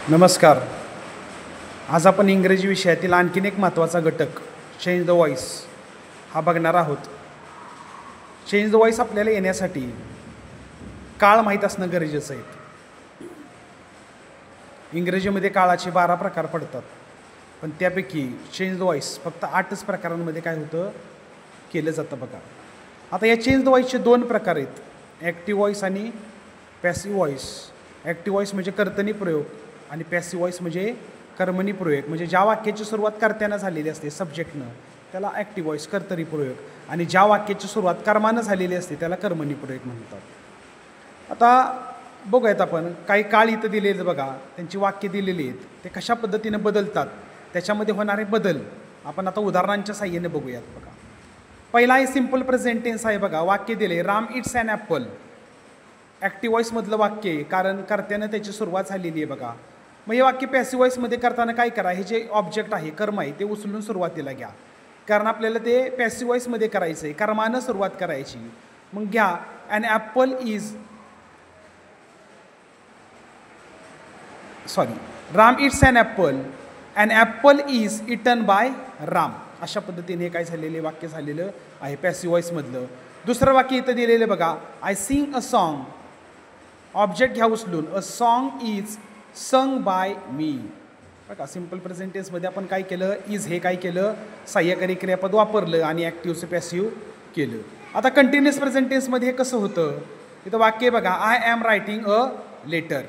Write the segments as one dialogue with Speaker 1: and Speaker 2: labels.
Speaker 1: नमस्कार. आज आपण इंग्रजी विषयातील आणखीन एक महत्त्वाचा घटक चेंज द व्हॉइस हा बघणार आहोत. चेंज द व्हॉइस आपल्याला येण्यासाठी काळ माहीत असणं गरजेचं आहे. इंग्रजीमध्ये काळाचे 12 प्रकार पडतात, पण त्यापैकी चेंज द व्हॉइस फक्त 8च प्रकारांमध्ये काय होतं केलं जातं बघा. आता या चेंज द व्हॉइसचे 2 प्रकार आहेत, ॲक्टिव्ह व्हॉइस आणि पॅसिव्ह व्हॉइस. ॲक्टिव्ह व्हॉइस म्हणजे कर्तनी प्रयोग आणि पॅसिव्ह व्हॉइस म्हणजे कर्मणी प्रयोग. म्हणजे ज्या वाक्याची सुरुवात कर्त्यानं झालेली असते सब्जेक्टनं त्याला ॲक्टिव्ह व्हॉइस कर्तरी प्रयोग, आणि ज्या वाक्याची सुरुवात कर्मानं झालेली असते त्याला कर्मणी प्रयोग म्हणतात. आता बघूयात आपण काही काळ इथं दिलेले बघा, त्यांची वाक्य दिलेली आहेत, ते कशा पद्धतीनं बदलतात त्याच्यामध्ये होणारे बदल आपण आता उदाहरणांच्या साह्याने बघूयात बघा. पहिला आहे सिम्पल प्रेझेंट टेन्स आहे बघा. वाक्य दिले Ram it's an apple. Active व्हॉइसमधलं वाक्य आहे कारण कर्त्यानं त्याची सुरुवात झालेली आहे बघा. मग हे वाक्य पॅसिव्ह व्हॉइसमध्ये करताना काय करा, हे जे ऑब्जेक्ट आहे कर्म आहे ते उचलून सुरुवातीला घ्या, कारण आपल्याला ते पॅसिव्ह व्हॉइसमध्ये करायचं आहे, कर्मानं सुरुवात करायची. मग घ्या an apple is Ram it's an apple, an apple is eaten by Ram. अशा पद्धतीने काय झालेले वाक्य झालेलं आहे पॅसिव्ह व्हॉइसमधलं. दुसरं वाक्य इथं दिलेलं बघा, I sing a song. Object घ्या उचलून, a song is sung by me. बघा सिम्पल प्रेझेंट टेन्समध्ये आपण काय केलं, इज हे काय केलं सहाय्यकारी क्रियापद वापरलं आणि ॲक्टिव्हचं पॅसिव्ह केलं. आता कंटिन्युअस प्रेझेंट टेन्समध्ये हे कसं होतं, इथं वाक्य बघा, I am writing a letter.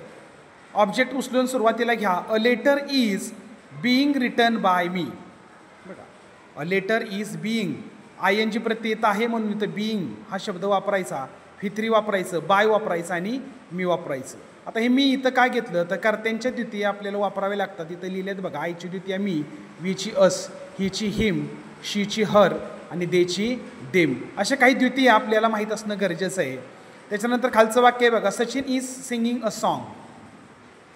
Speaker 1: Object उचलून सुरुवातीला घ्या, a letter is being written by me. बघा a letter is being, I N G प्रत्यय येत आहे म्हणून इथं बीइंग हा शब्द वापरायचा, फित्री वापरायचं, बाय वापरायचं आणि मी वापरायचं. आता हे मी इथं काय घेतलं तर कर्त्यांच्या द्वितीय आपल्याला वापरावे लागतात. इथं लिहिलेत बघा, आयची द्वितीय मी, वीची अस, हिची हिम, शीची हर आणि देची देम. असे काही द्वितीय आपल्याला माहीत असणं गरजेचं आहे. त्याच्यानंतर खालचं वाक्य आहे बघा, Sachin is singing a song.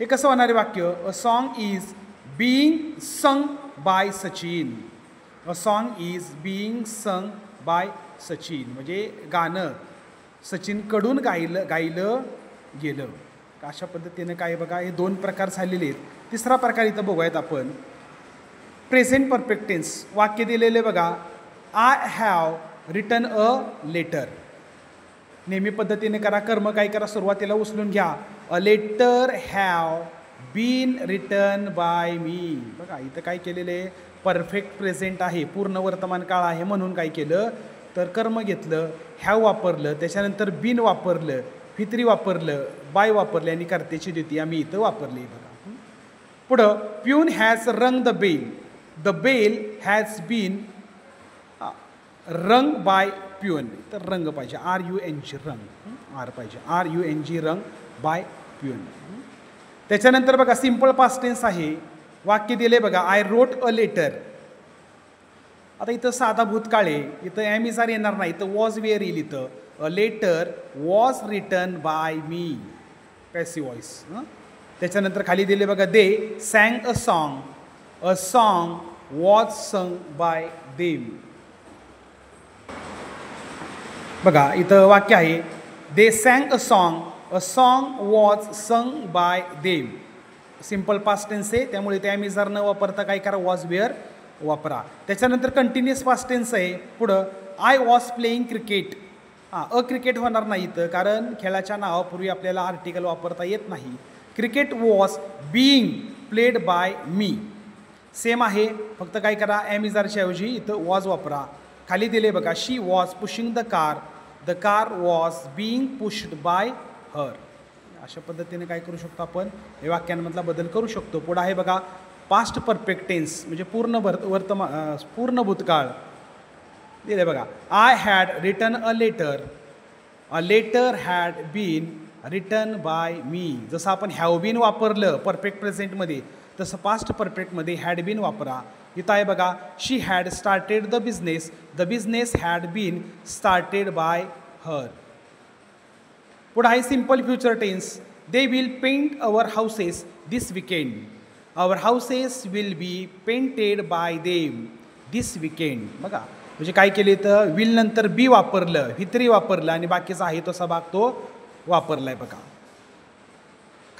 Speaker 1: हे कसं होणार आहे वाक्य, अ song is being sung by Sachin. A song is being sung by Sachin म्हणजे गाणं सचिनकडून गायलं गेलं. अशा पद्धतीने काय बघा, हे 2 प्रकार झालेले आहेत. तिसरा प्रकार इथं बघूयात आपण, प्रेझेंट परफेक्ट टेन्स. वाक्य दिलेले बघा, I have written a letter. नेहमी पद्धतीने करा, कर्म काय करा सुरुवातीला उचलून घ्या, a letter have been written by me. बघा इथं काय केलेलं आहे, परफेक्ट प्रेझेंट आहे, पूर्ण वर्तमान काळ आहे म्हणून काय केलं तर कर्म घेतलं, हॅव वापरलं, त्याच्यानंतर बीन वापरलं, फित्री वापरलं, बाय वापरले आणि कर्त्याची द्वितीय मी इथं वापरली बघा. पुढं peon has rung the bell. The bell has been rung by peon. तर रंग पाहिजे, RUNG रंग, आर पाहिजे, RUNG रंग बाय प्यून. त्याच्यानंतर बघा सिम्पल पास्ट टेन्स आहे. वाक्य दिले बघा, आय रोट अ लेटर. आता इथं साधा भूतकाळ आहे, इथं ॲम इज आर येणार नाही, इथं वॉज वेअर येईल. इथं a letter was written by me, passive voice. त्याच्यानंतर खाली दिले बघा, they sang a song. A song was sung by them. बघा इथं वाक्य आहे, they sang a song, a song was sung by them. Simple past tense आहे त्यामुळे ते ॲम इज आर न वापरता काय करा, वॉज वेअर वापरा. त्याच्यानंतर कंटिन्युअस पास्ट टेन्स आहे. पुढं I was playing cricket. A cricket होणार नाही इथं, कारण खेळाच्या नावापूर्वी आपल्याला आर्टिकल वापरता येत नाही. Cricket was being played by me. Same आहे, फक्त काय करा ॲम इज आरच्या ऐवजी इथं वॉज वापरा. खाली दिले बघा, she was pushing the car. The car was being pushed by her. अशा पद्धतीने काय करू शकतो आपण, हे वाक्यांमधला बदल करू शकतो. पुढं आहे बघा पास्ट परफेक्ट टेन्स म्हणजे पूर्ण भूतकाळ दिले बघा, I had written a letter. A letter had been written by me. जसं आपण हॅव बीन वापरलं परफेक्ट प्रेझेंटमध्ये तसं पास्ट परफेक्टमध्ये हॅड बीन वापरा. इथं आहे बघा, she had started the business. The business had been started by her. पुढं आहे simple future tense. They will paint our houses this weekend. Our houses will be painted by them this weekend. बघा म्हणजे काय केले तर will नंतर बी वापरलं, फित्री वापरलं आणि बाकीचा आहे तसा भाग तो वापरला आहे बघा.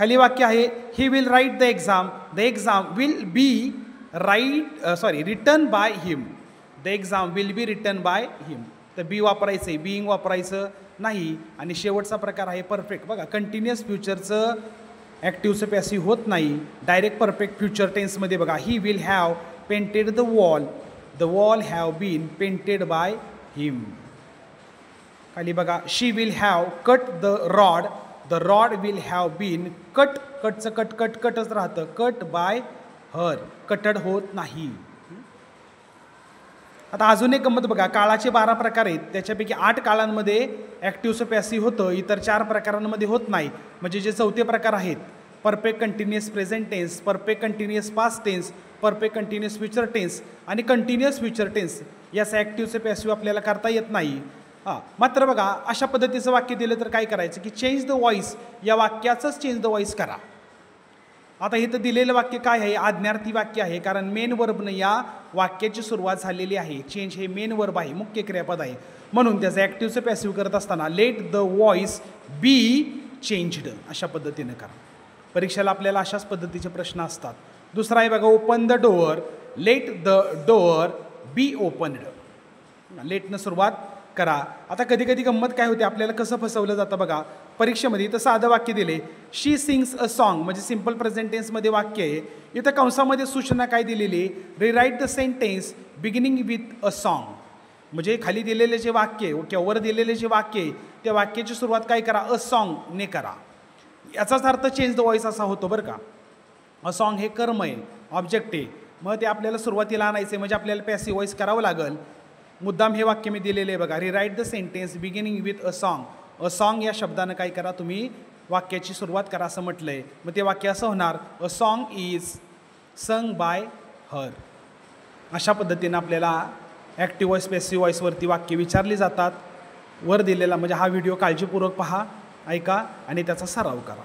Speaker 1: खाली वाक्य आहे he will write the exam will be written by him. The exam will be written by him. तर बी वापरायचं आहे, बिईंग वापरायचं नाही. आणि शेवटचा प्रकार आहे परफेक्ट. बघा कंटिन्युअस फ्युचरचं ॲक्टिव्हचं पॅसिव्ह होत नाही. डायरेक्ट परफेक्ट फ्युचर टेन्समध्ये बघा he will have painted the wall have been painted by him. खाली बघा she will have cut the rod will have been कटचं कटच राहतं, कट बाय हर, कटड होत नाही. आता अजून एक गंमत बघा, काळाचे 12 प्रकार आहेत, त्याच्यापैकी 8 काळांमध्ये ॲक्टिव्हचं पॅसिव्ह होतं, इतर 4 प्रकारांमध्ये होत नाही. म्हणजे जे चौथे प्रकार आहेत perfect continuous present tense, perfect continuous past tense, perfect continuous future tense आणि कंटिन्युअस फ्युचर टेन्स, याचं ॲक्टिव्हचं पॅसिव्ह आपल्याला करता येत नाही. मात्र बघा अशा पद्धतीचं वाक्य दिलं तर काय करायचं की चेंज द व्हॉइस, या वाक्याचंच चेंज द व्हॉइस करा. आता इथं दिलेलं वाक्य काय आहे, आज्ञार्थी वाक्य आहे, कारण मेन वर्बनं या वाक्याची सुरुवात झालेली आहे. चेंज हे मेन वर्ब आहे, मुख्य क्रियापद आहे, म्हणून त्याचं ॲक्टिव्हचं पॅसिव्ह करत असताना let the voice be changed अशा पद्धतीनं करा. परीक्षेला आपल्याला अशाच पद्धतीचे प्रश्न असतात. दुसरा आहे बघा open the door, let the door be opened. लेटनं सुरुवात करा. आता कधी कधी गंमत काय होते, आपल्याला कसं फसवलं जातं बघा परीक्षेमध्ये. इथं साधं वाक्य दिले शी सिंग्स अ सॉन्ग, म्हणजे सिम्पल प्रेझेंट टेन्समध्ये वाक्य आहे. इथं कंसामध्ये सूचना काय दिलेली, rewrite the sentence beginning with a song. म्हणजे खाली दिलेले जे वाक्य किंवा वर दिलेले जे वाक्य आहे त्या वाक्याची सुरुवात काय करा, अ सॉन्गने करा. याचाच अर्थ चेंज द व्हॉइस असा होतो बरं का. अ सॉन्ग हे कर्म आहे, ऑब्जेक्ट आहे, मग ते आपल्याला सुरुवातीला आणायचं आहे, म्हणजे आपल्याला पॅसिव्ह व्हॉइस करावं लागेल. मुद्दाम हे वाक्य मी दिलेले आहे बघा, rewrite the sentence beginning with a song. A song या शब्दानं काय करा, तुम्ही वाक्याची सुरुवात करा असं म्हटलं आहे. मग ते वाक्य असं होणार, अ song is sung bye her. अशा पद्धतीनं आपल्याला ॲक्टिव्ह व्हॉइस पॅसिव्ह व्हॉइसवरती वाक्य विचारली जातात. वर दिलेला म्हणजे हा व्हिडिओ काळजीपूर्वक पहा, ऐका आणि त्याचा सराव करा.